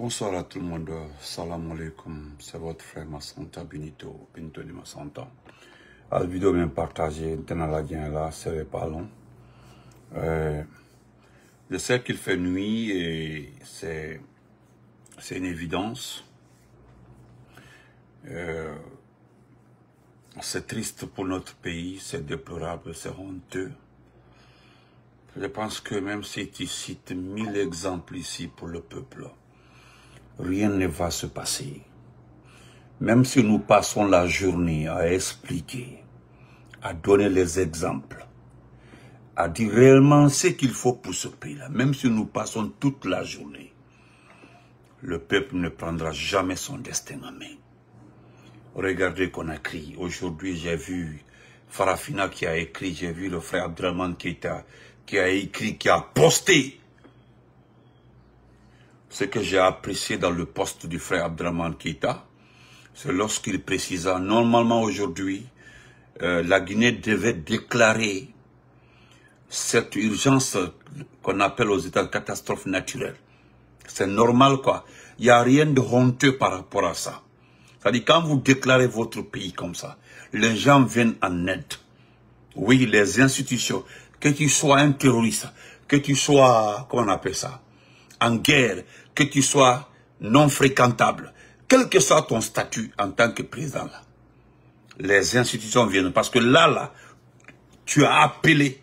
Bonsoir à tout le monde, salam alaikum, c'est votre frère Massanta Benito de Massanta. La vidéo bien partagée, là, c'est pas long. Je sais qu'il fait nuit et c'est une évidence. C'est triste pour notre pays, c'est déplorable, c'est honteux. Je pense que même si tu cites 1000 exemples ici pour le peuple, rien ne va se passer. Même si nous passons la journée à expliquer, à donner les exemples, à dire réellement ce qu'il faut pour ce pays-là, même si nous passons toute la journée, le peuple ne prendra jamais son destin en main. Regardez Conakry. Aujourd'hui, j'ai vu Farafina qui a écrit, j'ai vu le frère Abdraman qui a écrit, qui a posté. Ce que j'ai apprécié dans le poste du frère Abdraman Keïta, c'est lorsqu'il précisa, normalement aujourd'hui, la Guinée devait déclarer cette urgence qu'on appelle aux États de catastrophe naturelle. C'est normal quoi. Il n'y a rien de honteux par rapport à ça. C'est-à-dire quand vous déclarez votre pays comme ça, les gens viennent en aide. Oui, les institutions, que tu sois un terroriste, que tu sois, comment on appelle ça, en guerre, que tu sois non fréquentable, quel que soit ton statut en tant que président, là, les institutions viennent. Parce que là, tu as appelé.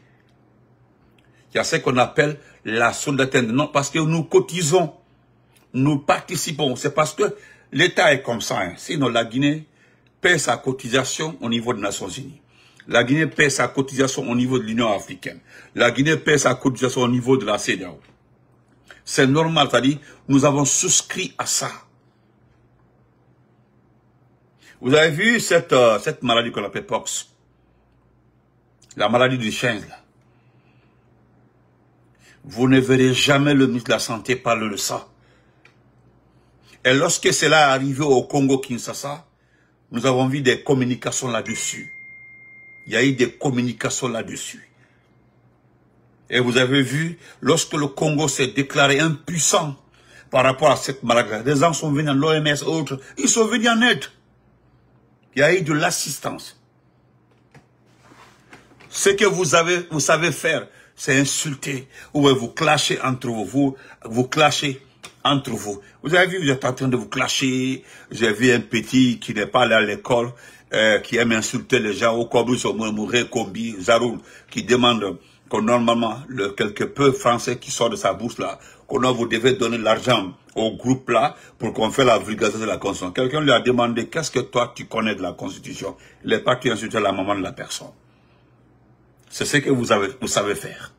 Il y a ce qu'on appelle la solidarité. Non, parce que nous cotisons, nous participons. C'est parce que l'État est comme ça. Hein. Sinon, la Guinée paie sa cotisation au niveau des Nations Unies. La Guinée paie sa cotisation au niveau de l'Union africaine. La Guinée paie sa cotisation au niveau de la CEDEAO. C'est normal, c'est-à-dire, nous avons souscrit à ça. Vous avez vu cette maladie qu'on appelle POX, la maladie du chien, là. Vous ne verrez jamais le ministre de la Santé parler de ça. Et lorsque cela est arrivé au Congo-Kinshasa, nous avons vu des communications là-dessus. Il y a eu des communications là-dessus. Et vous avez vu, lorsque le Congo s'est déclaré impuissant par rapport à cette maladie, les gens sont venus à l'OMS et autres, ils sont venus en aide. Il y a eu de l'assistance. Ce que vous savez faire, c'est insulter, ou vous clasher entre vous clasher entre vous. Vous avez vu, vous êtes en train de vous clasher. J'ai vu un petit qui n'est pas allé à l'école, qui aime insulter les gens, au Kobu, Kombi, Zaroul, qui demande que normalement, le quelque peu français qui sort de sa bourse là, qu'on vous devez donner l'argent au groupe là, pour qu'on fasse la vulgarisation de la Constitution. Quelqu'un lui a demandé, qu'est-ce que toi tu connais de la Constitution? Il est parti insulter la maman de la personne. C'est ce que vous savez faire.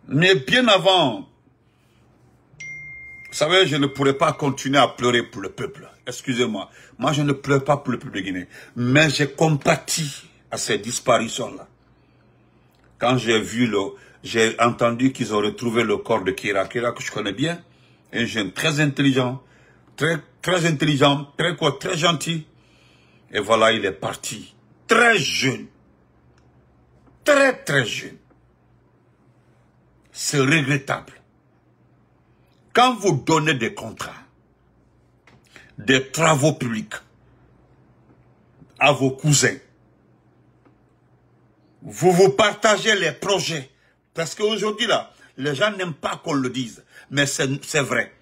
Mais bien avant, vous savez, je ne pourrais pas continuer à pleurer pour le peuple. Excusez-moi. Moi, je ne pleure pas pour le peuple de Guinée. Mais j'ai compati à ces disparitions-là. Quand j'ai entendu qu'ils ont retrouvé le corps de Kira que je connais bien, un jeune très intelligent, très intelligent, très gentil. Et voilà, il est parti. Très jeune. Très jeune. C'est regrettable. Quand vous donnez des contrats, des travaux publics à vos cousins, vous partagez les projets. Parce qu'aujourd'hui, là, les gens n'aiment pas qu'on le dise. Mais c'est vrai.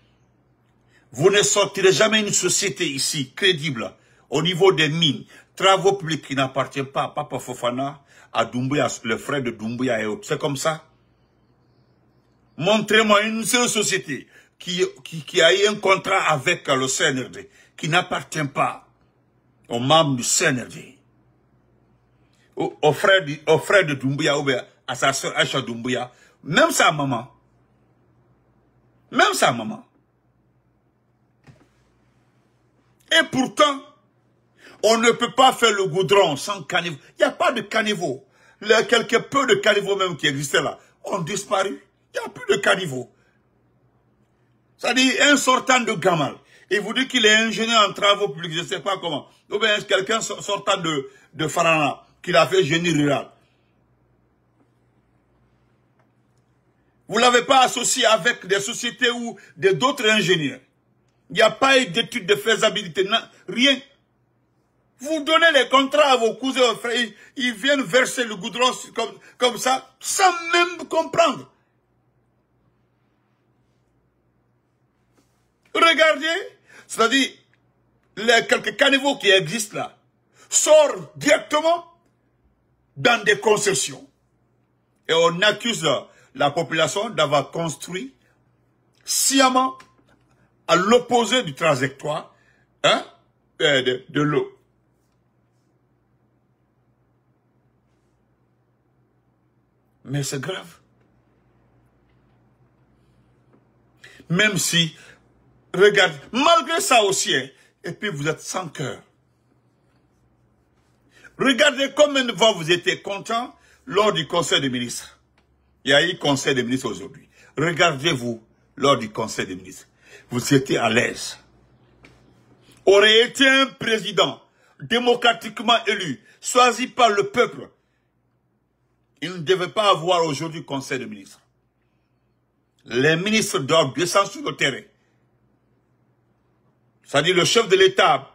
Vous ne sortirez jamais une société ici, crédible, au niveau des mines, travaux publics qui n'appartiennent pas à Papa Fofana, à Doumbouya, le frère de Doumbouya et autres. C'est comme ça. Montrez-moi une seule société qui a eu un contrat avec le CNRD, qui n'appartient pas aux membres du CNRD. Au frère de Doumbouya ou à sa soeur Aïcha Doumbouya, même sa maman. Même sa maman. Et pourtant, on ne peut pas faire le goudron sans caniveau. Il n'y a pas de caniveau. Les quelques peu de caniveaux même qui existaient là ont disparu. Il n'y a plus de caniveau. C'est-à-dire, un sortant de Gamal, il vous dit qu'il est ingénieur en travaux publics, je ne sais pas comment. Ou bien quelqu'un sortant de Farana, qu'il a fait génie rural. Vous ne l'avez pas associé avec des sociétés ou d'autres ingénieurs. Il n'y a pas eu d'étude de faisabilité, non, rien. Vous donnez les contrats à vos cousins, frères, ils viennent verser le goudron comme ça, sans même comprendre. Regardez, c'est-à-dire, les quelques caniveaux qui existent là, sortent directement dans des concessions. Et on accuse la population d'avoir construit sciemment à l'opposé du trajectoire hein, de l'eau. Mais c'est grave. Même si, regarde, malgré ça aussi, hein, et puis vous êtes sans cœur. Regardez combien de fois vous étiez content lors du conseil des ministres. Il y a eu conseil des ministres aujourd'hui. Regardez-vous lors du conseil des ministres. Vous étiez à l'aise. Aurait été un président démocratiquement élu, choisi par le peuple. Il ne devait pas avoir aujourd'hui conseil des ministres. Les ministres doivent descendre sur le terrain. C'est-à-dire le chef de l'État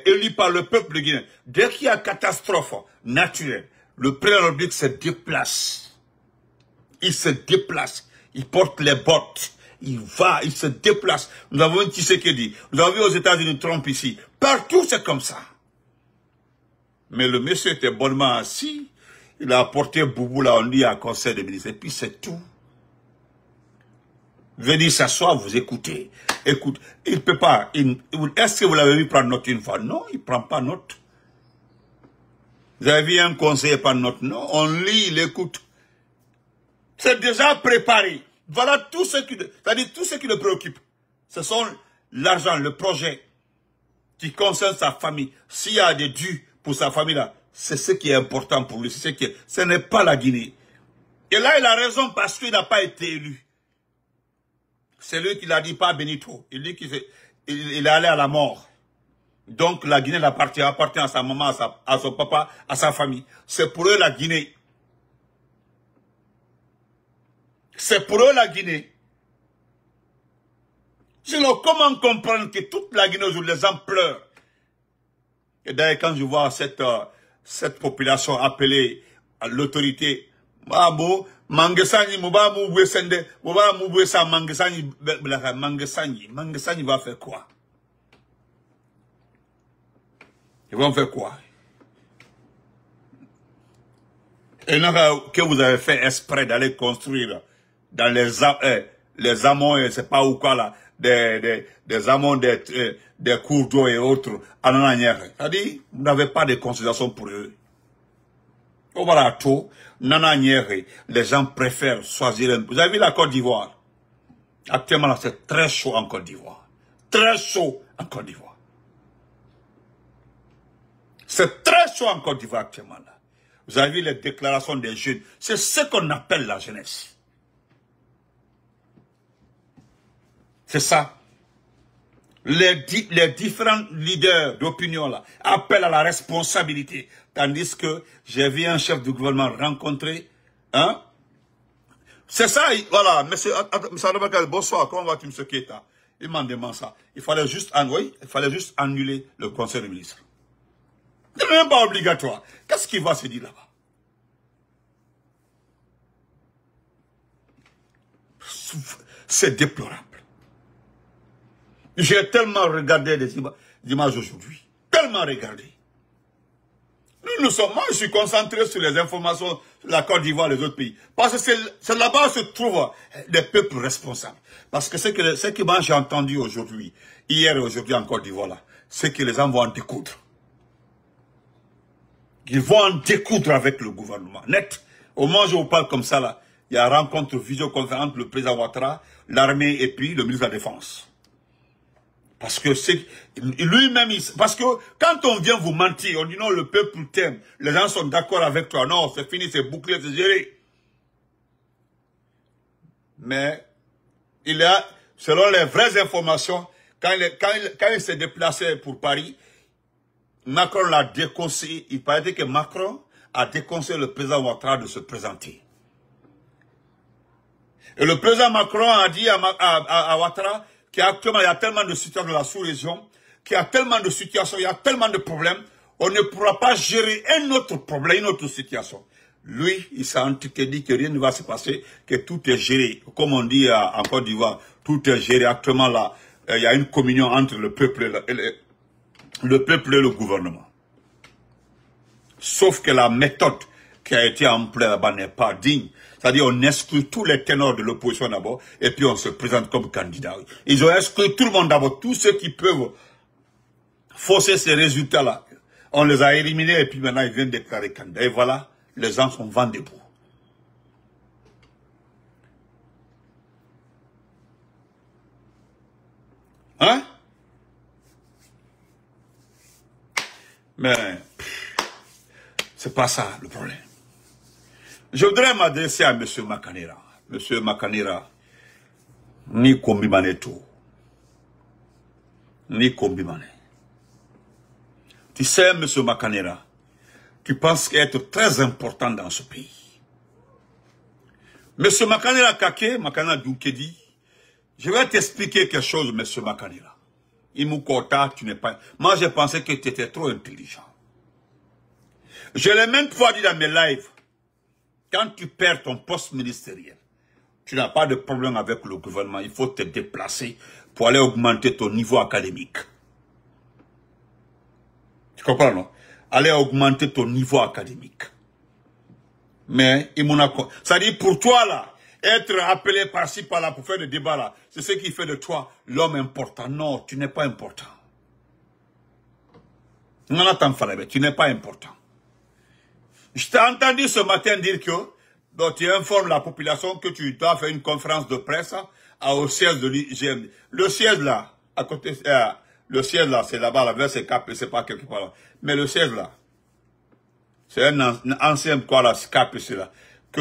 élu par le peuple guinéen. Dès qu'il y a catastrophe naturelle, le président de la République se déplace. Il se déplace. Il porte les bottes. Il va, il se déplace. Nous avons un Tshisekedi. Nous avons vu aux États-Unis Trump ici. Partout c'est comme ça. Mais le monsieur était bonnement assis. Il a apporté Boubou là, on dit à conseil des ministres. Et puis c'est tout. Venez s'asseoir, vous écoutez. Écoute, il ne peut pas. Est-ce que vous l'avez vu prendre note une fois? Non, il ne prend pas note. Vous avez vu un conseiller prendre note? Non, on lit, il écoute. C'est déjà préparé. Voilà tout ce qui, c'est-à-dire tout ce qui le préoccupe. Ce sont l'argent, le projet qui concerne sa famille. S'il y a des dus pour sa famille là, c'est ce qui est important pour lui. Ce n'est pas la Guinée. Et là, il a raison parce qu'il n'a pas été élu. C'est lui qui l'a dit, pas Benito. Il dit qu'il est allé à la mort. Donc la Guinée appartient à sa maman, à son papa, à sa famille. C'est pour eux la Guinée. C'est pour eux la Guinée. Sinon, comment comprendre que toute la Guinée aujourd'hui, les gens pleurent? Et d'ailleurs, quand je vois cette population appelée à l'autorité, Mangesani, Mangesani va faire quoi? Ils vont faire quoi? Et non, que vous avez fait exprès d'aller construire dans les amont, et c'est pas où quoi là, des amont, des cours d'eau et autres, à Nananière. C'est-à-dire, vous n'avez pas de considération pour eux. Au Barato, Nananière, les gens préfèrent choisir un... Vous avez vu la Côte d'Ivoire? Actuellement, là, c'est très chaud en Côte d'Ivoire. Très chaud en Côte d'Ivoire. C'est très chaud en Côte d'Ivoire actuellement là. Vous avez vu les déclarations des jeunes. C'est ce qu'on appelle la jeunesse. C'est ça. Les différents leaders d'opinion là appellent à la responsabilité. Tandis que j'ai vu un chef de gouvernement rencontrer, hein? C'est ça, voilà, monsieur Adabakar, bonsoir, comment vas-tu, monsieur Keita? Il m'a demandé ça. Il fallait juste annuler le conseil des ministres. Ce n'est même pas obligatoire. Qu'est-ce qui va se dire là-bas? C'est déplorable. J'ai tellement regardé les images aujourd'hui. Tellement regardé. Moi, je suis concentré sur les informations de la Côte d'Ivoire et les autres pays. Parce que c'est là-bas que se trouvent des peuples responsables. Parce que ce que moi j'ai entendu aujourd'hui, hier et aujourd'hui en Côte d'Ivoire, là, c'est que les gens vont en découdre. Ils vont en découdre avec le gouvernement. Net. Au moment où je vous parle comme ça, là, il y a rencontre visioconférence entre le président Ouattara, l'armée et puis le ministre de la Défense. Parce que c'est lui-même, parce que quand on vient vous mentir, on dit non, le peuple t'aime, les gens sont d'accord avec toi, non, c'est fini, c'est bouclé, c'est géré. Mais il a, selon les vraies informations, quand il s'est déplacé pour Paris, Macron l'a déconseillé. Il paraît que Macron a déconseillé le président Ouattara de se présenter. Et le président Macron a dit à Ouattara qu'actuellement il y a tellement de situations dans la sous-région, qu'il y a tellement de situations, il y a tellement de problèmes, on ne pourra pas gérer un autre problème, une autre situation. Lui, il s'est dit que rien ne va se passer, que tout est géré. Comme on dit en Côte d'Ivoire, tout est géré. Actuellement là, il y a une communion entre le peuple et le gouvernement. Sauf que la méthode qui a été employée là-bas n'est pas digne. C'est-à-dire on exclut tous les ténors de l'opposition d'abord, et puis on se présente comme candidat. Ils ont exclu tout le monde d'abord, tous ceux qui peuvent fausser ces résultats-là. On les a éliminés, et puis maintenant ils viennent déclarer candidat. Et voilà, les gens sont vent debout. Hein? Mais c'est pas ça le problème. Je voudrais m'adresser à M. Makanera. M. Makanera, ni Kombimane tout. Ni Kombimane. Tu sais, M. Makanera, tu penses être très important dans ce pays. M. Makanera Kake, Makanera Doukedi, je vais t'expliquer quelque chose, M. Makanera. Imukota, tu n'es pas... Moi, je pensais que tu étais trop intelligent. Je l'ai même fois dit dans mes lives, quand tu perds ton poste ministériel, tu n'as pas de problème avec le gouvernement, il faut te déplacer pour aller augmenter ton niveau académique. Tu comprends, non? Aller augmenter ton niveau académique. Mais, ça dit pour toi, là, être appelé par-ci, par-là, pour faire des débats, là, c'est ce qui fait de toi l'homme important. Non, tu n'es pas important. Non, attends, tu n'es pas important. Je t'ai entendu ce matin dire que donc, tu informes la population que tu dois faire une conférence de presse au siège de l'IGM. Le siège là, à côté, le siège là, c'est là-bas, vers ces cap, c'est pas quelque part là. Mais le siège là, c'est un ancien quoi là, cap, c'est là, que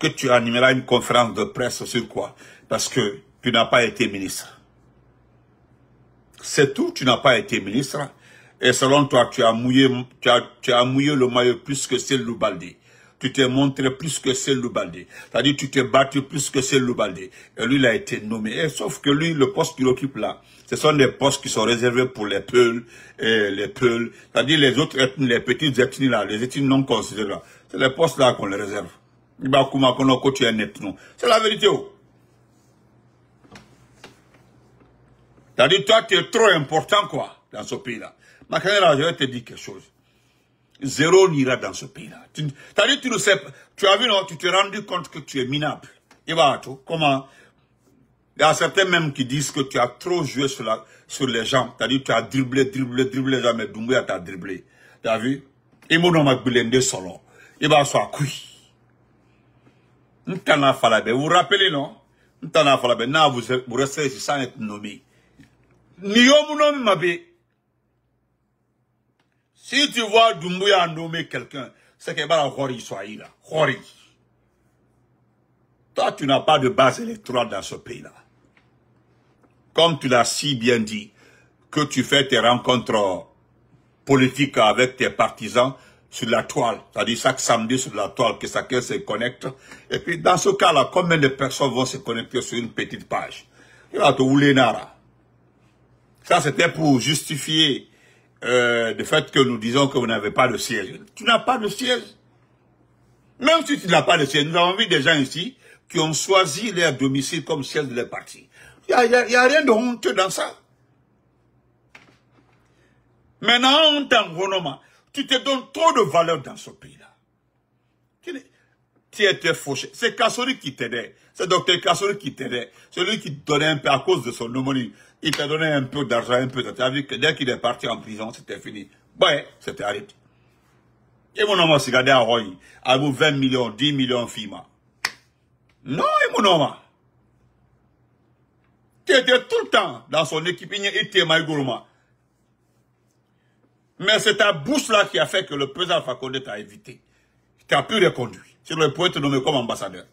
tu animeras une conférence de presse sur quoi? Parce que tu n'as pas été ministre. C'est tout, tu n'as pas été ministre. Et selon toi, tu as mouillé le maillot plus que Cellou Baldé. Tu t'es montré plus que Cellou Baldé. C'est-à-dire, tu t'es battu plus que Cellou Baldé. Et lui, il a été nommé. Et sauf que lui, le poste qu'il occupe là, ce sont des postes qui sont réservés pour les Peuls et les Peuls. C'est-à-dire, les autres ethnies, les petites ethnies là, les ethnies non considérées là. C'est les postes là qu'on les réserve. C'est la vérité. C'est-à-dire, toi, tu es trop important, quoi, dans ce pays-là. Makanera, je vais te dire quelque chose. Zéro n'ira dans ce pays-là. C'est-à-dire, tu ne sais pas. Tu as vu, non, tu t'es rendu compte que tu es minable. Et voilà, comment? Il y a certains même qui disent que tu as trop joué sur les gens. C'est-à-dire, tu as dribblé les gens, mais Doumbouya t'a dribblé. Tu as vu? Et mon nom a bilendé solo. Il va soit cuit. Ntana Falabe, vous vous rappelez, non? Ntana Falabe, non, vous restez ici sans être nommé. Niyomunomi Mabe. Si tu vois Doumbouya nommer quelqu'un, c'est qu'il va la Hori soit là. Hori. Toi, tu n'as pas de base électorale dans ce pays-là. Comme tu l'as si bien dit, que tu fais tes rencontres politiques avec tes partisans sur la toile. C'est-à-dire chaque samedi sur la toile que chacun se connecte. Et puis dans ce cas-là, combien de personnes vont se connecter sur une petite page? Il va te rouler nara. Ça, c'était pour justifier le fait que nous disons que vous n'avez pas de siège. Tu n'as pas de siège. Même si tu n'as pas de siège, nous avons vu des gens ici qui ont choisi leur domicile comme siège de leur parti. Il n'y a rien de honteux dans ça. Maintenant, en tant que tu te donnes trop de valeur dans ce pays-là. Tu étais fauché. C'est Kassori qui t'aidait. C'est Dr Kassori qui t'aidait. C'est lui qui te donnait un peu à cause de son homonyme. Il t'a donné un peu d'argent, un peu de... Tu as vu que dès qu'il est parti en prison, c'était fini. Ouais, c'était arrêté. Et mon homme s'est gardé à Roy. À vous 20 millions, 10 millions FIMA. Non, et mon homme. Tu étais tout le temps dans son équipe. Il était Maïgourma. Mais c'est ta bouche là qui a fait que le président Fakonde t'a évité. Il t'a pu reconduire. Sinon, il pourrait te nommer comme ambassadeur.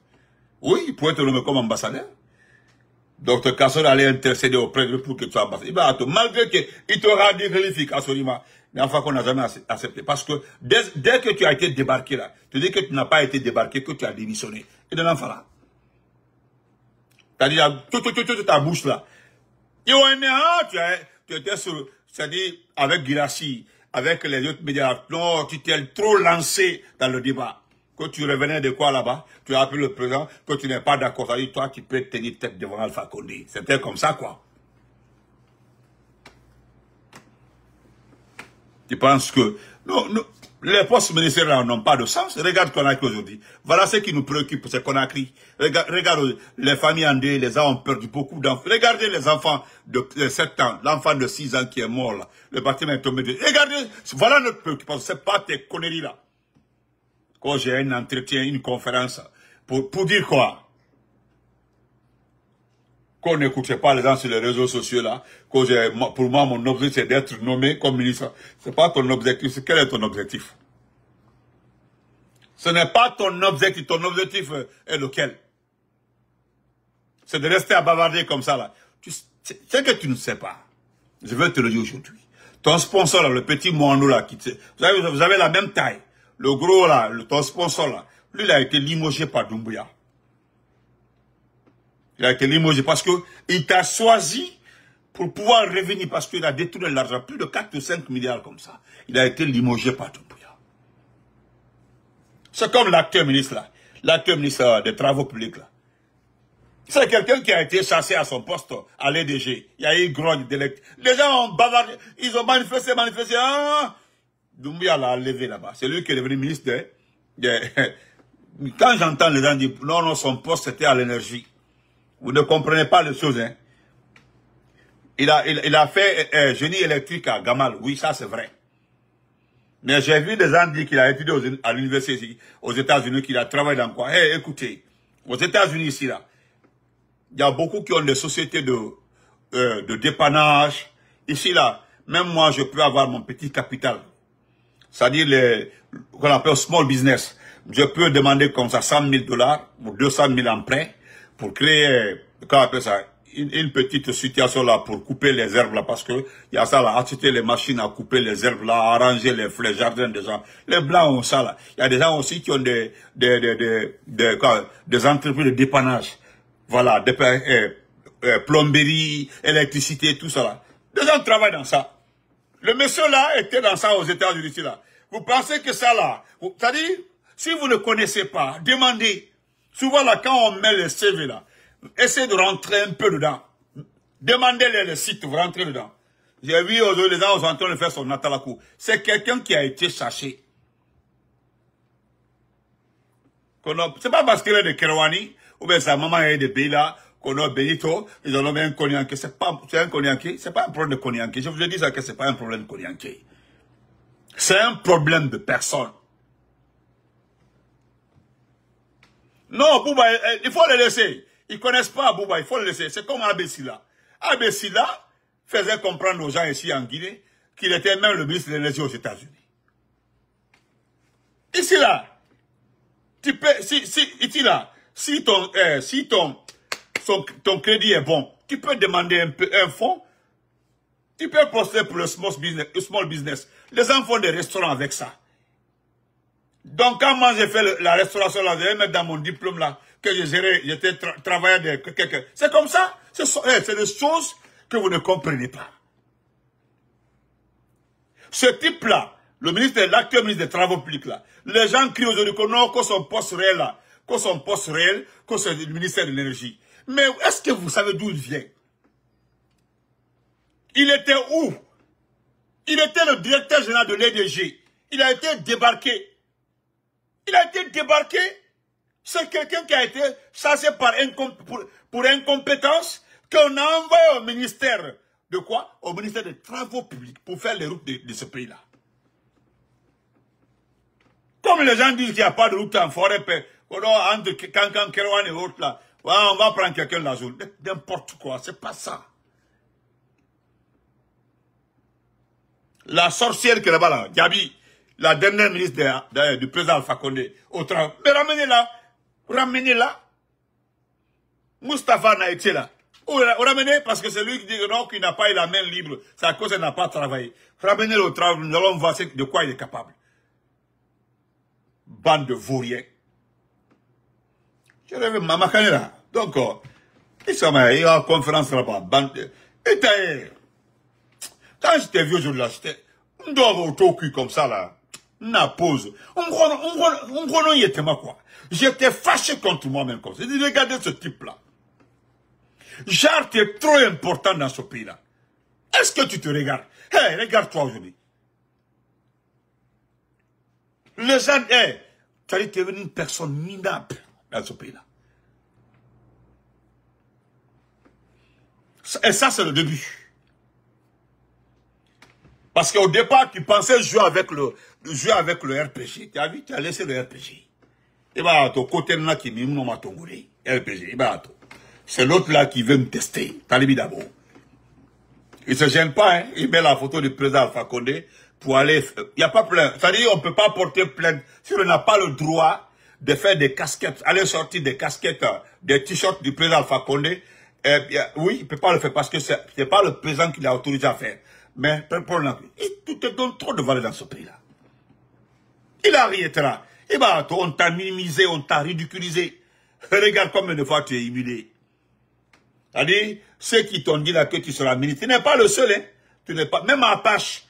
Oui, il pourrait te nommer comme ambassadeur. Dr Kassori allait intercéder auprès de lui pour que tu sois ambassadeur. Malgré qu'il t'aura dit vérifier Kassori, mais enfin qu'on n'a jamais accepté. Parce que dès que tu as été débarqué là, tu dis que tu n'as pas été débarqué, que tu as démissionné. Et de l'enfant là. C'est-à-dire, toute ta bouche là. Et on est, tu étais sur, c'est-à-dire, avec Guirassy, avec les autres médias. Non, tu t'es trop lancé dans le débat. Quand tu revenais de quoi là-bas, tu as appelé le président, que tu n'es pas d'accord. C'est-à-dire, toi, tu peux tenir tête devant Alpha Condé. C'était comme ça, quoi. Tu penses que... Non, non, les postes ministériels n'ont pas de sens. Regarde Conakry aujourd'hui. Voilà ce qui nous préoccupe, c'est Conakry. Regarde les familles endeuillées, les gens ont perdu beaucoup d'enfants. Regardez les enfants de 7 ans, l'enfant de 6 ans qui est mort là. Le bâtiment est tombé. Regardez, voilà notre préoccupation. C'est pas tes conneries là. Quand j'ai un entretien, une conférence, pour dire quoi? Qu'on n'écoutait pas les gens sur les réseaux sociaux là, pour moi, mon objectif c'est d'être nommé comme ministre. C'est pas ton objectif, quel est ton objectif? Ce n'est pas ton objectif est lequel? C'est de rester à bavarder comme ça là. C'est que tu ne sais pas. Je vais te le dire aujourd'hui. Ton sponsor là, le petit Moinou là, vous avez la même taille. Le gros là, ton sponsor là, lui il a été limogé par Doumbouya. Il a été limogé parce que il t'a choisi pour pouvoir revenir parce qu'il a détourné l'argent, plus de 4 ou 5 milliards comme ça. Il a été limogé par Doumbouya. C'est comme l'acteur ministre là, l'acteur ministre des Travaux publics là. C'est quelqu'un qui a été chassé à son poste à l'EDG. Il y a eu grogne d'électeurs. Les gens ont bavardé, ils ont manifesté. Ah, Doumbouya l'a levé là-bas. C'est lui qui est devenu ministre Quand j'entends les gens dire non, son poste c'était à l'énergie. Vous ne comprenez pas les choses, hein. Il a fait génie électrique à Gamal. Oui, ça c'est vrai. Mais j'ai vu des gens dire qu'il a étudié à l'université aux États-Unis, qu'il a travaillé dans quoi. Écoutez, aux États-Unis ici là, il y a beaucoup qui ont des sociétés de dépannage. Ici là, même moi je peux avoir mon petit capital. C'est-à-dire qu'on appelle small business. Je peux demander comme ça 100 000 $ ou 200 000 en prêt pour créer, qu'on appelle ça, une petite situation là pour couper les herbes là, parce que il y a ça là, acheter les machines à couper les herbes là, arranger les jardins des gens. Les blancs ont ça là. Il y a des gens aussi qui ont des entreprises de dépannage. Voilà, plomberie, électricité, tout ça là. Des gens travaillent dans ça. Le monsieur là était dans ça aux États-Unis là. Vous pensez que ça là, c'est-à-dire, si vous ne connaissez pas, demandez. Souvent là, quand on met les CV là, essayez de rentrer un peu dedans. Demandez-les le site, vous rentrez dedans. J'ai vu aujourd'hui les gens sont en train de faire son Natalakou. C'est quelqu'un qui a été cherché. C'est pas parce qu'il est de Kerouani, ou bien sa maman est de pays là, qu'on a Benito, ils ont nommé un Konyanké. C'est un Konyanké, c'est pas un problème de Konyanké. Je vous ai dit ça que c'est pas un problème de Konyanké. C'est un problème de personne. Non, Bouba, il faut le laisser. Ils connaissent pas Bouba, il faut le laisser. C'est comme Abessila. Abessila faisait comprendre aux gens ici en Guinée qu'il était même le ministre de l'énergie aux États-Unis. Ici là, tu peux, ici là, si ton crédit est bon, tu peux demander un fonds, tu peux poster pour le small business. Les gens font des restaurants avec ça. Donc, quand moi j'ai fait la restauration là, je vais mettre dans mon diplôme là, que j'ai géré, j'étais travailleur de quelqu'un. C'est comme ça. C'est des choses que vous ne comprenez pas. Ce type-là, le ministre, l'actuel ministre des Travaux publics là, les gens crient aujourd'hui que son poste réel là, que c'est le ministère de l'énergie. Mais est-ce que vous savez d'où il vient? Il était où? Il était le directeur général de l'EDG. Il a été débarqué. C'est quelqu'un qui a été chassé pour incompétence, qu'on a envoyé au ministère de quoi? Au ministère des Travaux publics pour faire les routes de ce pays-là. Comme les gens disent qu'il n'y a pas de route en forêt, entre Kankan, Kerouan et autres là, on va prendre quelqu'un de la zone. N'importe quoi, c'est pas ça. La sorcière qui est là-bas, là, Gabi, la dernière ministre du président Alpha Condé, au travail. Mais ramenez-la. Moustapha n'a été là. Ramenez parce que c'est lui qui dit non, qu'il n'a pas eu la main libre. C'est à cause qu'il n'a pas travaillé. Ramenez-le au travail, nous allons voir de quoi il est capable. Bande de vauriens. Je rêve Mama Kanela. Donc, Il y a une conférence là-bas. Et quand j'étais vieux aujourd'hui là, on doit avoir au cul comme ça là. On pause. On y était quoi. J'étais fâché contre moi-même comme ça. J'ai dit, regardez ce type-là. Genre, tu es trop important dans ce pays-là. Est-ce que tu te regardes? Hey, regarde-toi aujourd'hui. Les gens, hey, tu es devenu une personne minable dans ce pays-là. Et ça, c'est le début. Parce qu'au départ, tu pensais jouer avec le RPG. Tu as vu, tu as laissé le RPG. Et bah, ton côté là qui m'a mis ton goulé. RPG, c'est l'autre là qui veut me tester. Talibi d'abord. Il se gêne pas, hein. Il met la photo du président Alpha Condé pour aller. Il n'y a pas plainte. C'est-à-dire, on ne peut pas porter plainte si on n'a pas le droit de faire des casquettes, aller sortir des casquettes, des t-shirts du président Alpha Condé. Oui, il ne peut pas le faire parce que c'est pas le président qui l'a autorisé à faire. Mais, tu te donnes trop de valeur dans ce pays-là. Il arrêtera. Et bah, on t'a minimisé, on t'a ridiculisé. Regarde combien de fois tu es humilié. C'est-à-dire, ceux qui t'ont dit là que tu seras ministre, tu n'es pas le seul, hein. Tu n'es pas, même Apache,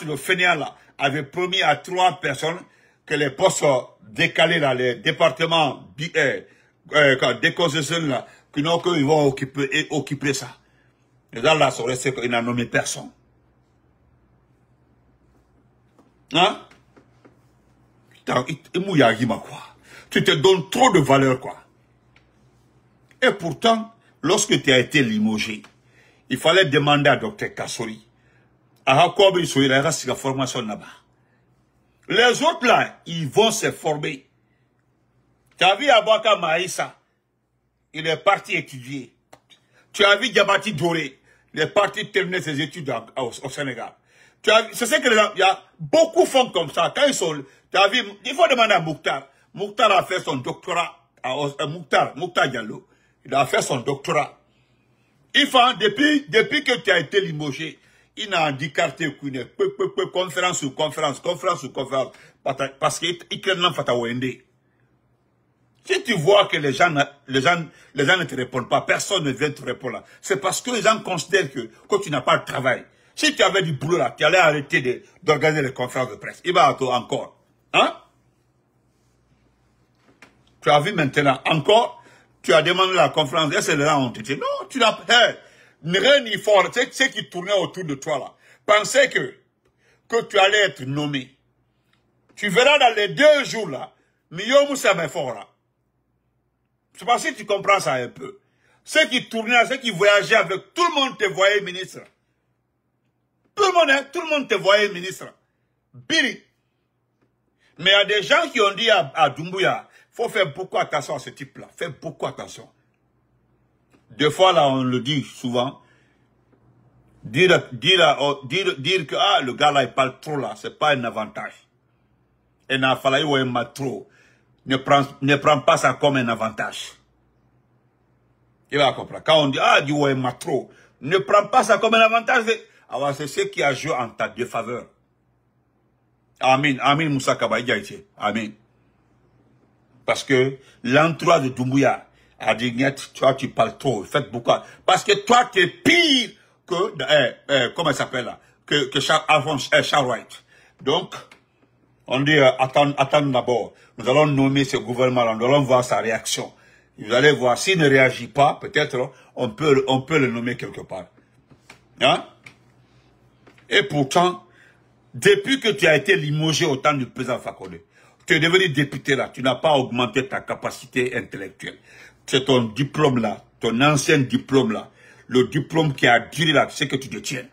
le fainéant là, avait promis à 3 personnes que les postes soient décalés dans les départements, déconcession là, qu'ils vont occuper ça. Les gens là sont restés, il n'a nommé personne. Hein? Tu te donnes trop de valeur, quoi. Et pourtant, lorsque tu as été limogé, il fallait demander à Dr Kassori, à quoi il reste la formation là-bas. Les autres là, ils vont se former. Tu as vu Abouaka Maïssa, il est parti étudier. Tu as vu Diabati Doré, il est parti terminer ses études au Sénégal. C'est ce que il y a beaucoup font comme ça. Quand ils sont, tu as vu, il faut demander à Mouktar. Mouktar a fait son doctorat. Mouktar Diallo, il a fait son doctorat. Depuis que tu as été limogé, il n'a handicapé conférence sur conférence. Parce qu'il crée l'enfant à Wende. Si tu vois que les gens ne te répondent pas, personne ne vient te répondre. C'est parce que les gens considèrent que tu n'as pas de travail. Si tu avais du boulot là, tu allais arrêter d'organiser les conférences de presse. Il va encore. Hein? Tu as vu maintenant, encore, tu as demandé la conférence, et c'est là où on te dit, non, tu n'as pas, rien ni fort, ceux qui tournaient autour de toi là, pensaient que tu allais être nommé. Tu verras dans les 2 jours là, Miyo Moussa fort là. Je sais pas si tu comprends ça un peu. Ceux qui tournaient, ceux qui voyageaient avec, tout le monde te voyait ministre. Tout le monde te voyait ministre. Biri. Mais il y a des gens qui ont dit à Doumbouya, il faut faire beaucoup attention à ce type-là. Fais beaucoup attention. Des fois, là, on le dit souvent. Dire que le gars là, il parle trop là, c'est pas un avantage. Et n'a fallu ou trop. Ne prends pas ça comme un avantage. Il va comprendre. Quand on dit, du ouais, trop, ne prends pas ça comme un avantage. Alors, c'est ce qui a joué en ta défaveur. Amen. Amen, Moussa Kabaïdiaïti. Amen. Parce que l'entourage de Doumbouya a dit, toi, tu parles trop. Faites beaucoup. Parce que toi, tu es pire que, comment il s'appelle là? Que Charles Wright. Donc, on dit, attends d'abord. Nous allons nommer ce gouvernement-là. Nous allons voir sa réaction. Vous allez voir. S'il ne réagit pas, peut-être, on peut le nommer quelque part. Hein? Et pourtant, depuis que tu as été limogé au temps du président Fakonde, tu es devenu député là, tu n'as pas augmenté ta capacité intellectuelle. C'est ton diplôme là, ton ancien diplôme là, le diplôme qui a duré là, c'est que tu détiens.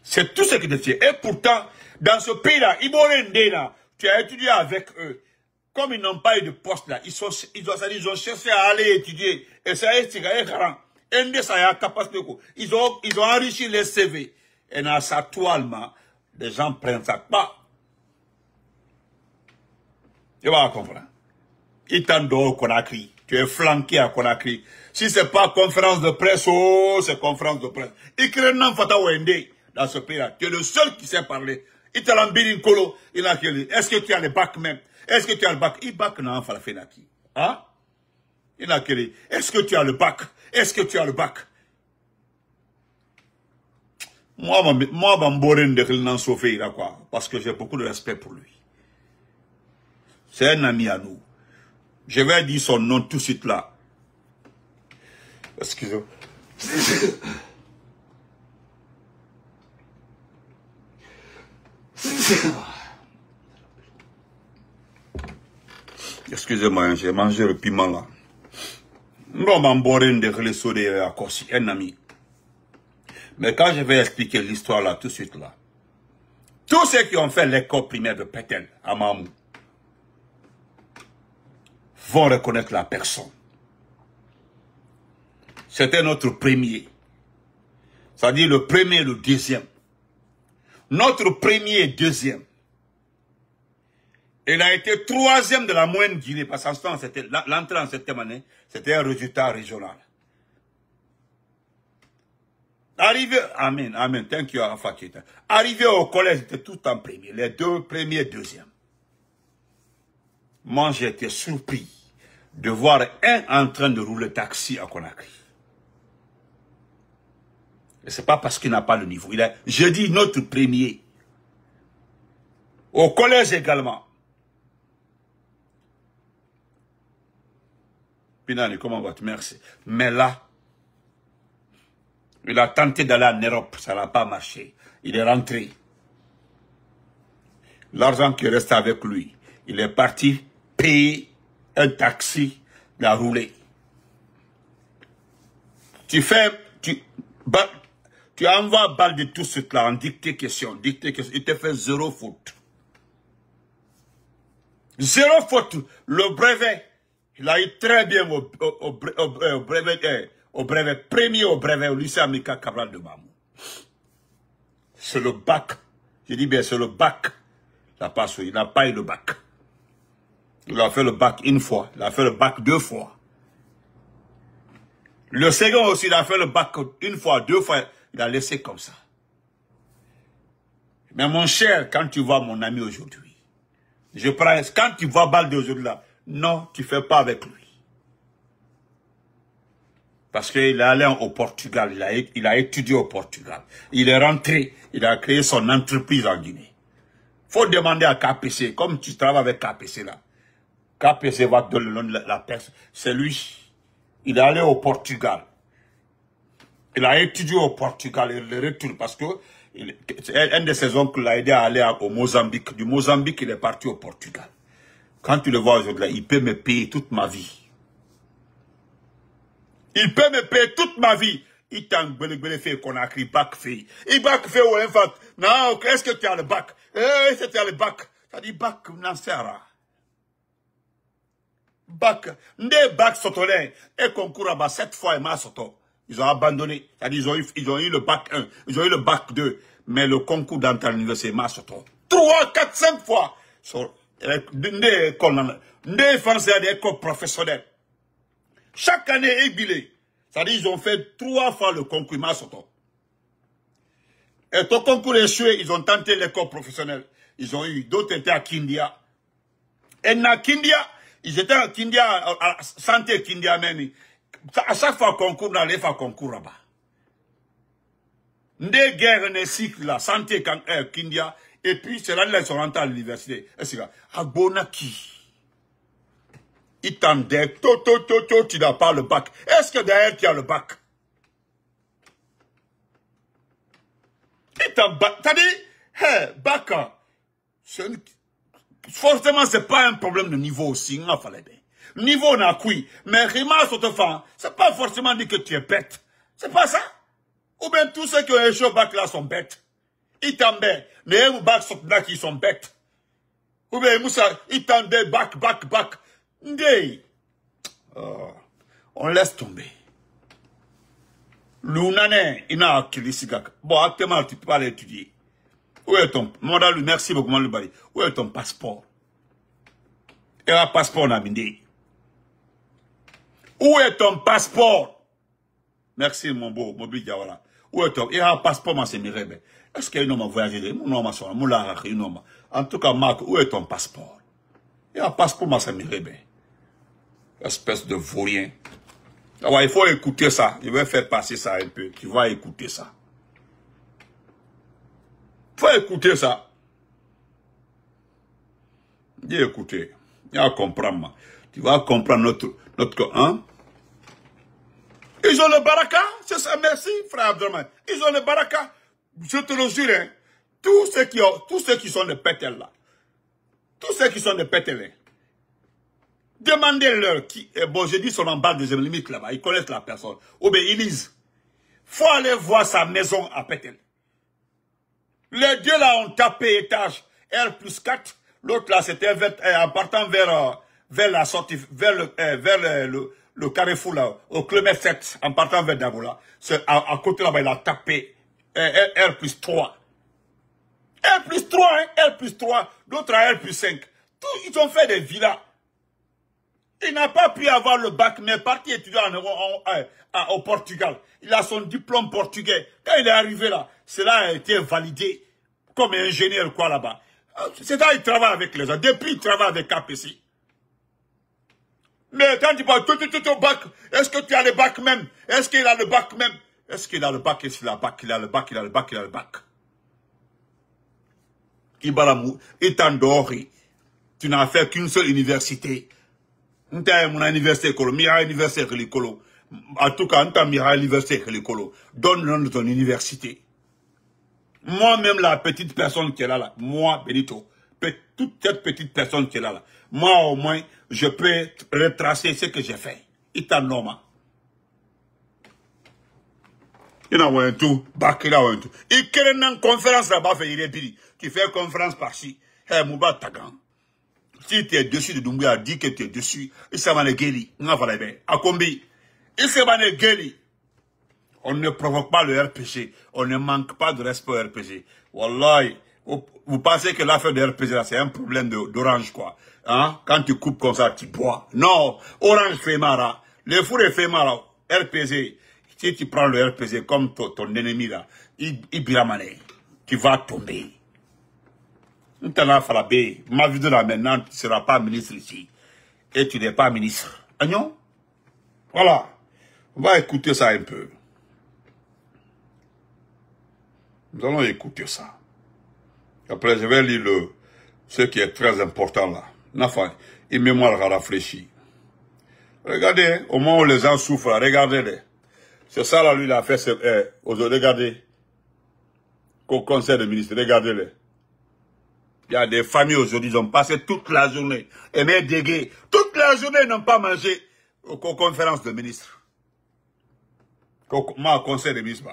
C'est tout ce que tu détiens. Et pourtant, dans ce pays-là, Iborende là, tu as étudié avec eux. Comme ils n'ont pas eu de poste là, ils ont cherché à aller étudier. Et ça est garant. Ils ont enrichi les CV. Et dans sa toile, les gens prennent ça pas. Tu vas comprendre. Ils t'endorment au Conakry. Tu es flanqué à Conakry. Si c'est pas conférence de presse, c'est conférence de presse. Ils créent un Fata Wende dans ce pays-là. Tu es le seul qui sait parler. Ils te l'embillent colo. Est-ce que tu as le bac même? Est-ce que tu as le bac? Il bac non, Falafenaki. Hein? Il n'a qu'à dire, est-ce que tu as le bac? Est-ce que tu as le bac? Moi, je vais me quoi, parce que j'ai beaucoup de respect pour lui. C'est un ami à nous. Je vais dire son nom tout de suite là. Excusez-moi. Excusez-moi, j'ai mangé le piment là. Un ami. Mais quand je vais expliquer l'histoire là, tout de suite là, tous ceux qui ont fait l'école primaire de Pétel à Mamou vont reconnaître la personne. C'était notre premier. C'est-à-dire le premier et le deuxième. Notre premier et deuxième. Il a été troisième de la moyenne Guinée, parce qu'en ce temps, l'entrée en septième année, c'était un résultat régional. Arrivé, amen, thank you, Fakita. Arrivé au collège, c'était tout en premier, les deux premiers et deuxième. Moi, j'ai été surpris de voir un en train de rouler taxi à Conakry. Et c'est pas parce qu'il n'a pas le niveau. Je dis notre premier. Au collège également. Pinani, comment vas-tu? Merci. Mais là, il a tenté d'aller en Europe, ça n'a pas marché. Il est rentré. L'argent qui reste avec lui, il est parti payer un taxi, il a roulé. Tu envoies balle de tout ce là en dictée question. Il te fait zéro faute. Zéro faute. Le brevet, il a eu très bien au brevet, premier au brevet au lycée Amika Cabral de Mamou. C'est le bac. Je dis bien, c'est le bac. Il n'a pas eu le bac. Il a fait le bac une fois. Il a fait le bac deux fois. Le second aussi, il a fait le bac une fois, deux fois. Il a laissé comme ça. Mais mon cher, quand tu vois mon ami aujourd'hui, quand tu vois Baldé aujourd'hui là, non, tu ne fais pas avec lui. Parce qu'il est allé au Portugal, il a étudié au Portugal. Il est rentré, il a créé son entreprise en Guinée. Il faut demander à KPC, comme tu travailles avec KPC là. KPC va te donner la personne. C'est lui. Il est allé au Portugal. Il a étudié au Portugal, il retourne parce que un de ses oncles l'a aidé à aller au Mozambique. Du Mozambique, il est parti au Portugal. Quand tu le vois aujourd'hui, il peut me payer toute ma vie. Il peut me payer toute ma vie. Il t'a fait qu'on a écrit bac fait. Il bac fait ou infant. Non, est-ce que tu as le bac? Est-ce que tu as le bac? Ça dit bac, n'en sert à. Bac. Des bacs sotolin. Et concours à bas 7 fois et ma soto. Ils ont abandonné. C'est-à-dire ils ont eu le bac 1. Ils ont eu le bac 2. Mais le concours d'entrée à l'université ma soto. 3, 4, 5 fois. Des écoles, des français, des écoles professionnelles. Chaque année, ébilé. C'est-à-dire ils ont fait 3 fois le concours ma soto. Et ton concours échoué, ils ont tenté l'école professionnelle. Ils ont eu, d'autres étaient à Kindia. Et à Kindia, ils étaient à Kindia, à santé Kindia même. À chaque fois concours, on allait faire concours là-bas. Des guerres, des cycles là, santé Kindia. Et puis, c'est là qu'ils sont rentrés à l'université. Et c'est là, à Bonaki. Ils tendaient, tu n'as pas le bac. Est-ce que derrière tu as le bac? T'as dit, bac, forcément, c'est pas un problème de niveau aussi, il fallait bien. Niveau, on a quoi? Mais Rima Sotofan, c'est pas forcément dit que tu es bête. C'est pas ça. Ou bien tous ceux qui ont échoué au bac là sont bêtes. Ils tendaient, les bac là qui sont bêtes. Ou bien Moussa, ils tendaient bac. Ndé. On laisse tomber. L'unane, il n'a acquis sigak. Bon, actuellement, tu peux pas l'étudier. Où est ton, merci beaucoup, où est ton passeport? Et un passeport n'a mindé. Où est ton passeport? Merci, mon beau, mon biga, voilà. Où est ton, il y a un passeport, ma sémirebe. Est-ce qu'il y a un homme à voyager? Mon homme à son, mon larach, un homme. En tout cas, Marc, où est ton passeport? Il y a un passeport, ma sémirebe. Espèce de vaurien. Alors, il faut écouter ça. Je vais faire passer ça un peu. Tu vas écouter ça. Il faut écouter ça. Dis écouter. Tu vas comprendre. Tu vas comprendre notre hein? Ils ont le baraka. C'est ça, merci, frère Abdelman. Ils ont le baraka. Je te le jure, hein. Tous ceux qui sont des pétels là. Tous ceux qui sont des pétels. Demandez-leur qui. Bon, je dis sur en bas des limites là-bas. Ils connaissent la personne. Ou bien ils lisent. Faut aller voir sa maison à Pétel. Les deux là ont tapé étage R+4. L'autre là, c'était en partant vers la sortie, vers le carrefour là, au kilomètre 7, en partant vers Dagola. À côté là-bas, il a tapé R+3. R+3, hein, R+3. L'autre à R+5. Ils ont fait des villas. Il n'a pas pu avoir le bac, mais parti étudier au Portugal. Il a son diplôme portugais. Quand il est arrivé là, cela a été validé comme ingénieur quoi là-bas. C'est là qu'il travaille avec les gens. Depuis, il travaille avec KPC. Mais quand tu parles, tout bac, est-ce que tu as le bac même? Est-ce qu'il a le bac même? Est-ce qu'il a le bac? Est-ce qu'il a le bac? Il a le bac, il a le bac, il a le bac. Ibalamou, et Tandori, tu n'as fait qu'une seule université. Mon université colo, Mira université colo. En tout cas, on Mira université colo. Donne-nous ton université. Moi-même, la petite personne qui est là, moi, Benito, toute cette petite personne qui est là, moi au moins, je peux retracer ce que j'ai fait. Il t'a nommé. Il a un tout, bac, il a un tout. Il crée une conférence là-bas, il est biri. Tu fais une conférence par-ci. Hey, Mouba Tagan. Si tu es dessus de Doumbouya, dis que tu es dessus. Il s'est mané guéli. À combien? Il s'est mané guéli. On ne provoque pas le RPG. On ne manque pas de respect au RPG. Wallahi, vous pensez que l'affaire de RPG là, c'est un problème d'orange quoi. Hein? Quand tu coupes comme ça, tu bois. Non, orange fait mara. Le four fait mara. RPG. Si tu prends le RPG comme ton ennemi là, il biramane. Tu vas tomber. Ma vie de là maintenant, tu ne seras pas ministre ici. Et tu n'es pas ministre. Agnon? Voilà. On va écouter ça un peu. Nous allons écouter ça. Après, je vais lire ce qui est très important là. Enfin, une mémoire rafraîchie. Regardez, au moment où les gens souffrent, regardez-les. C'est ça là, lui, il a fait, regardez. Qu'au conseil de ministre, regardez-les. Il y a des familles aujourd'hui, ils ont passé toute la journée. Et même dégués, toute la journée, ils n'ont pas mangé aux conférences de ministres. Moi, au conseil de ministres.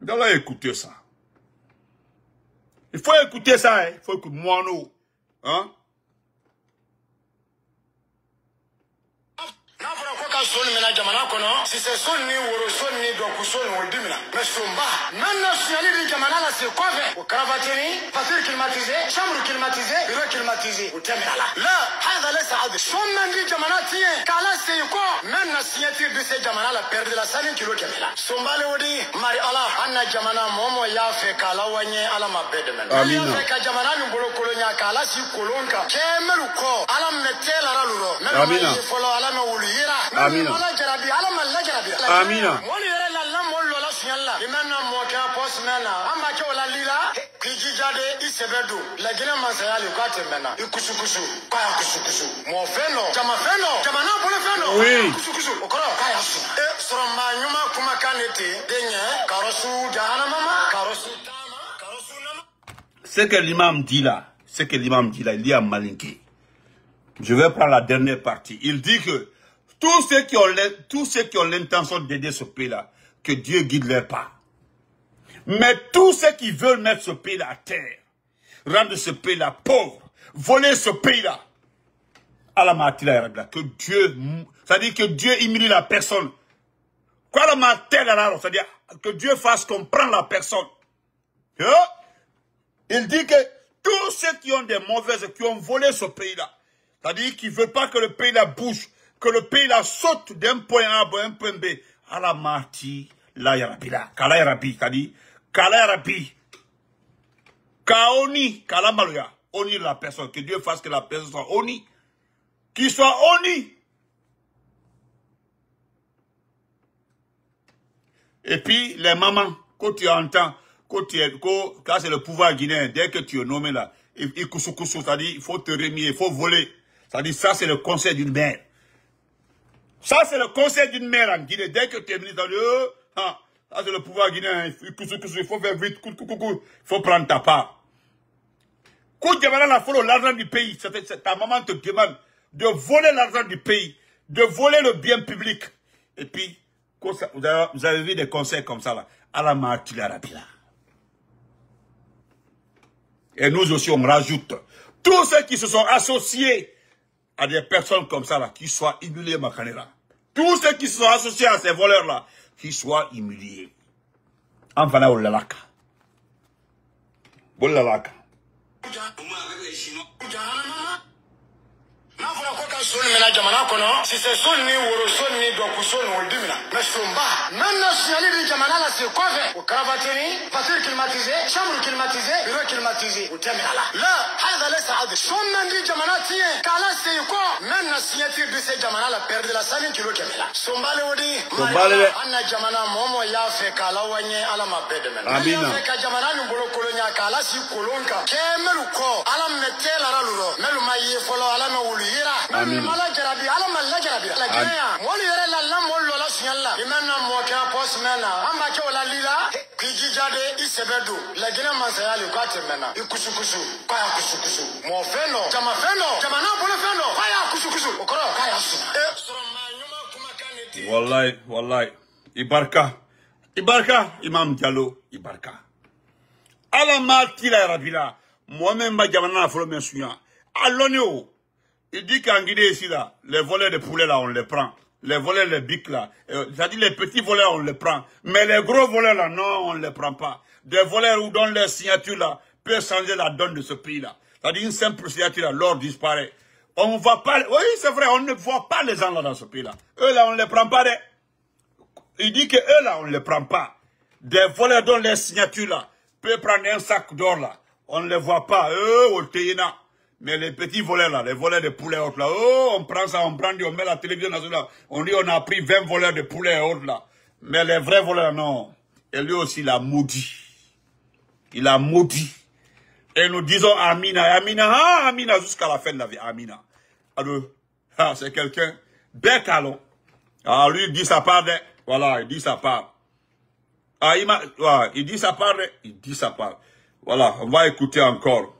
Nous allons écouter ça. Il faut écouter ça, hein. Il faut que moi, nous. Hein? Soni mena jamana kono si c'est soni woro soni do ku soni wodimina mais somba maintenant signalé de jamana la c'est quoi fait au cravatini voiture climatisée chambre climatisée bureau climatisé au terminal là hada la saad somman di jamana tien kala c'est quoi maintenant signature de ces jamana la perdre la 5 kilo kemela somba le wodi mari ala anna jamana momo ya fait kala wanye ala mabede men amina fait ka jamana ni bolo kolonya kala si kolonka kemelu ko ala metela ralulo amina folo ala me wulira amina amina oui. Ce que l'imam dit là, il dit à Malinké. Je vais prendre la dernière partie. Il dit que tous ceux qui ont l'intention d'aider ce pays-là, que Dieu guide leur pas. Mais tous ceux qui veulent mettre ce pays-là à terre, rendre ce pays-là pauvre, voler ce pays-là, à la matila, que Dieu, c'est-à-dire que Dieu humilie la personne. Quoi la matila, c'est-à-dire que Dieu fasse comprendre la personne. Il dit que tous ceux qui ont des mauvaises, qui ont volé ce pays-là, c'est-à-dire qu'ils ne veulent pas que le pays-là bouge, que le pays la saute d'un point A à un point B. À la marti, la yarabi là. Kala yarabi, kadi. Kala yarabi. Kaoni, kala maluya. Oni la personne. Que Dieu fasse que la personne soit oni. Qu'il soit oni. Et puis, les mamans, quand tu entends, quand c'est le pouvoir guinéen, dès que tu es nommé là, il kousou, c'est-à-dire, il faut te remuer, il faut voler. C'est-à-dire, ça, c'est le conseil d'une mère. Ça, c'est le conseil d'une mère en Guinée. Dès que tu es ministre, ça, c'est le pouvoir guinéen, il faut faire vite, il faut prendre ta part. Quand tu vas l'argent du pays, ta maman te demande de voler l'argent du pays, de voler le bien public. Et puis, vous avez vu des conseils comme ça, là, à la martyr. Et nous aussi, on rajoute tous ceux qui se sont associés à des personnes comme ça, là, qui soient humiliés, Makanera. Tous ceux qui se sont associés à ces voleurs-là, qui soient humiliés. Enfana Oulalaka. Oulalaka. Soni mena jamana kono si c'est soni woro soni do ku soni wol dimina mais somba même nationalité du jamana la c'est quoi fait au cravatini voiture climatisée chambre climatisée bureau climatisé au terminal là hada la saad soni du jamana tien kala c'est quoi même nationalité de ce jamana la perdre la 5 kilo kemela sombale wodi anna jamana momo ya fait kala wanye ala mabede men amina fait ka jamana ni bolo kolonya kala si kolonka kemelu ko ala metela ralulo melu maye folo ala me wulira mala jarabi ala mala jarabi la kenya moli yere la la mol la signala imana moka post mena amba ke wala lila kijijade isebedo la gina masayali kwa temena ikusukusu kwa ya kusukusu mo feno jama na bolo feno kwa ya kusukusu okoro kwa ya su wallahi ibarka imam Diallo ibarka ala matila rabila moi-même ma jamana na folo mensuya alonio. Il dit qu'en Guinée ici là, les voleurs de poulet là on les prend, les voleurs de bics là, c'est-à-dire les petits voleurs on les prend, mais les gros voleurs là non on les prend pas. Des voleurs où dont leur signature là peut changer la donne de ce pays là. C'est-à-dire une simple signature là, l'or disparaît. On ne voit pas, oui c'est vrai, on ne voit pas les gens là dans ce pays là. Eux là on ne les prend pas. Il dit que eux là on ne les prend pas. Des voleurs dont leur signature là peut prendre un sac d'or là, on ne les voit pas. Eux au Téina. Mais les petits voleurs là, les voleurs de poulet autres là, oh, on prend ça, on met la télévision nationale, on dit on a pris 20 voleurs de poulet autres là. Mais les vrais voleurs, non. Et lui aussi, il a maudit. Il a maudit. Et nous disons Amina, Amina jusqu'à la fin de la vie, Amina. Alors, c'est quelqu'un, bête allons. Alors lui, il dit sa part, voilà, il dit sa part. Il dit sa part, Voilà, on va écouter encore.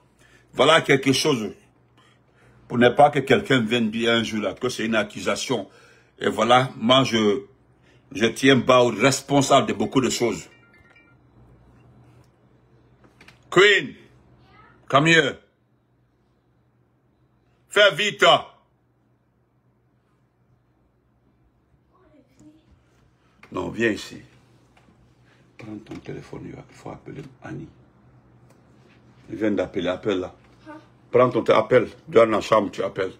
Voilà quelque chose. Pour ne pas que quelqu'un vienne dire un jour là que c'est une accusation. Et voilà, moi je tiens bas au responsable de beaucoup de choses. Queen, come here. Fais vite. Non, viens ici. Prends ton téléphone, il faut appeler Annie. Il vient d'appeler, appelle là. Prends ton appel, dans la chambre, tu appelles.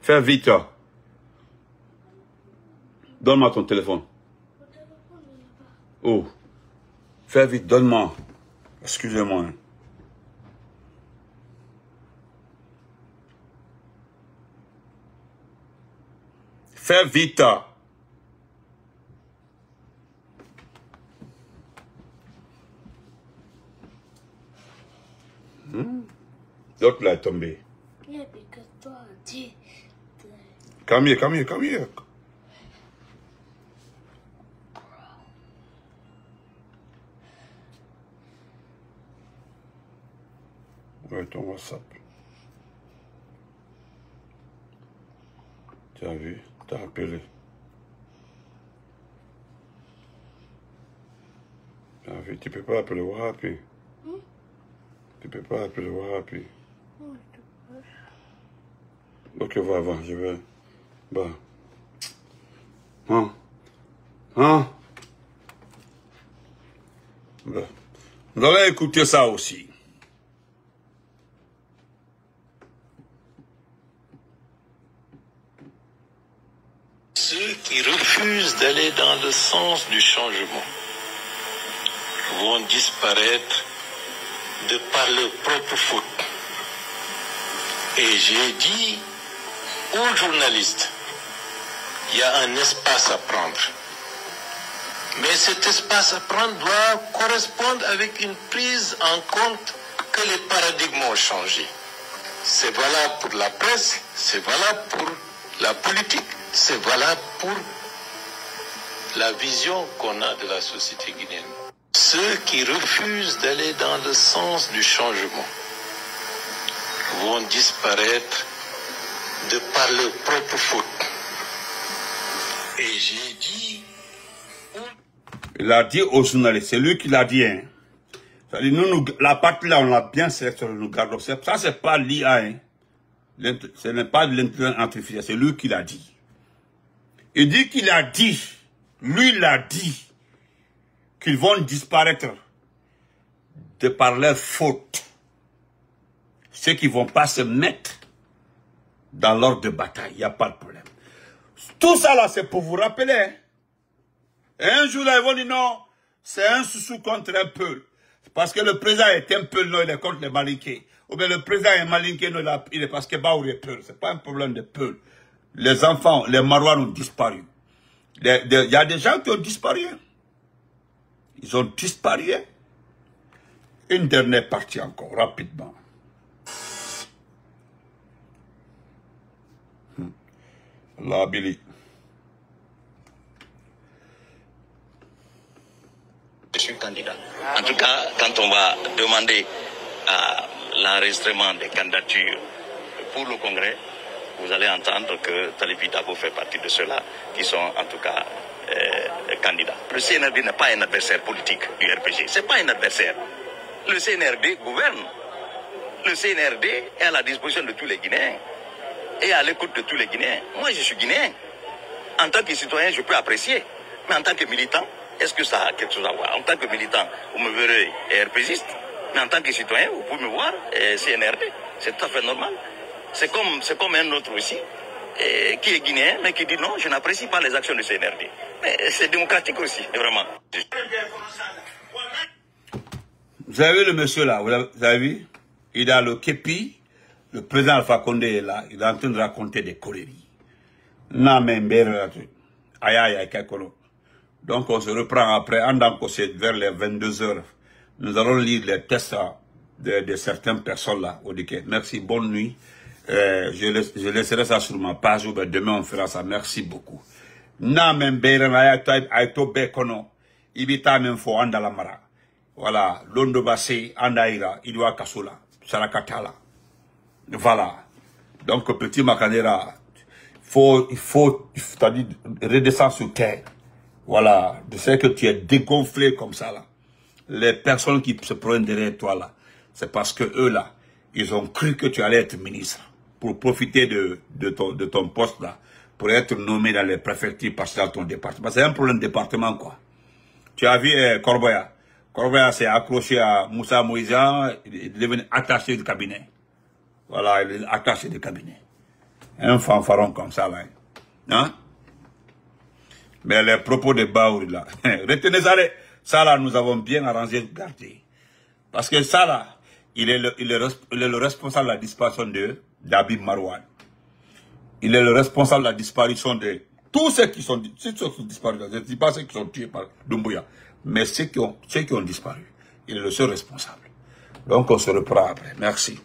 Fais vite. Donne-moi ton téléphone. Oh. Fais vite, donne-moi. Excusez-moi. Fais vite. L'autre là est tombé. Yeah, because toi, dis. Come here. Ouais, ton WhatsApp. Tu as vu? T'as appelé. Tu as vu? Tu peux pas appeler Wahapi. Tu peux pas appeler Wahapi. Ok, va, je vais. Bah. Bah. Vous allez écouter ça aussi. Ceux qui refusent d'aller dans le sens du changement vont disparaître de par leur propre faute. Et j'ai dit aux journalistes, il y a un espace à prendre. Mais cet espace à prendre doit correspondre avec une prise en compte que les paradigmes ont changé. C'est valable pour la presse, c'est valable pour la politique, c'est valable pour la vision qu'on a de la société guinéenne. Ceux qui refusent d'aller dans le sens du changement vont disparaître de par leur propre faute. Et j'ai dit... Il a dit aux journalistes, c'est lui qui l'a dit. Hein. Nous, la partie là, on l'a bien sélectionné, nous gardons. Ça, c'est pas l'IA. Hein. Ce n'est pas de l'intelligence artificielle, c'est lui qui l'a dit. Il dit qu'il a dit, lui il a dit, qu'ils vont disparaître de par leur faute. Ceux qui ne vont pas se mettre dans l'ordre de bataille, il n'y a pas de problème. Tout ça là, c'est pour vous rappeler. Hein. Et un jour là, ils vont dire non, c'est un sous contre un peul. Parce que le président est un peul, non, il est contre les malinqués. Ou bien le président est malinqué, non, il est parce que Baour est peul. Ce n'est pas un problème de peul. Les enfants, les Marouans ont disparu. Il y a des gens qui ont disparu. Ils ont disparu. Une dernière partie encore, rapidement. La Billy. Je suis candidat. En tout cas, quand on va demander l'enregistrement des candidatures pour le Congrès, vous allez entendre que Talibou Dabo fait partie de ceux-là qui sont en tout cas candidats. Le CNRD n'est pas un adversaire politique du RPG. Ce n'est pas un adversaire. Le CNRD gouverne. Le CNRD est à la disposition de tous les Guinéens et à l'écoute de tous les Guinéens. Moi, je suis Guinéen. En tant que citoyen, je peux apprécier. Mais en tant que militant, est-ce que ça a quelque chose à voir? En tant que militant, vous me verrez RPGiste. Mais en tant que citoyen, vous pouvez me voir CNRD. C'est tout à fait normal. C'est comme un autre aussi, qui est guinéen, mais qui dit non, je n'apprécie pas les actions du CNRD. Mais c'est démocratique aussi, vraiment. Vous avez vu le monsieur là, vous avez vu? Il a le képi, le président Alpha Condé est là, il est en train de raconter des coléries. Non, mais aïe aïe aïe, quelque. Donc on se reprend après, c'est vers les 22h. Nous allons lire les tests de certaines personnes là. Merci, bonne nuit. Je laisserai ça sur ma page, ou demain on fera ça. Merci beaucoup. Na men beren ayto bekono. Ibita men fo anda la mara. Voilà, londo basse andaira, idwa kasula, sarakatala. Voilà. Donc petit Makanera, il faut c'est-à-dire redescendre sur terre. Voilà, de ce que tu es dégonflé comme ça là. Les personnes qui se prennent derrière toi là, c'est parce que eux là, ils ont cru que tu allais être ministre pour profiter de ton poste là, pour être nommé dans les préfectures parce que dans ton département. C'est un problème de département quoi. Tu as vu Corboya. Corboya s'est accroché à Moussa Moïsa, il est devenu attaché du cabinet. Voilà, il est attaché du cabinet. Un fanfaron comme ça là. Hein? Mais les propos de Baouri là, retenez ça là, nous avons bien arrangé, gardé. Parce que ça là, il est le responsable de la disparition d'Habib Marouane. Il est le responsable de la disparition de tous ceux qui sont disparus. Je ne dis pas ceux qui sont tués par Doumbouya, mais ceux qui ont disparu. Il est le seul responsable. Donc on se reprend après. Merci.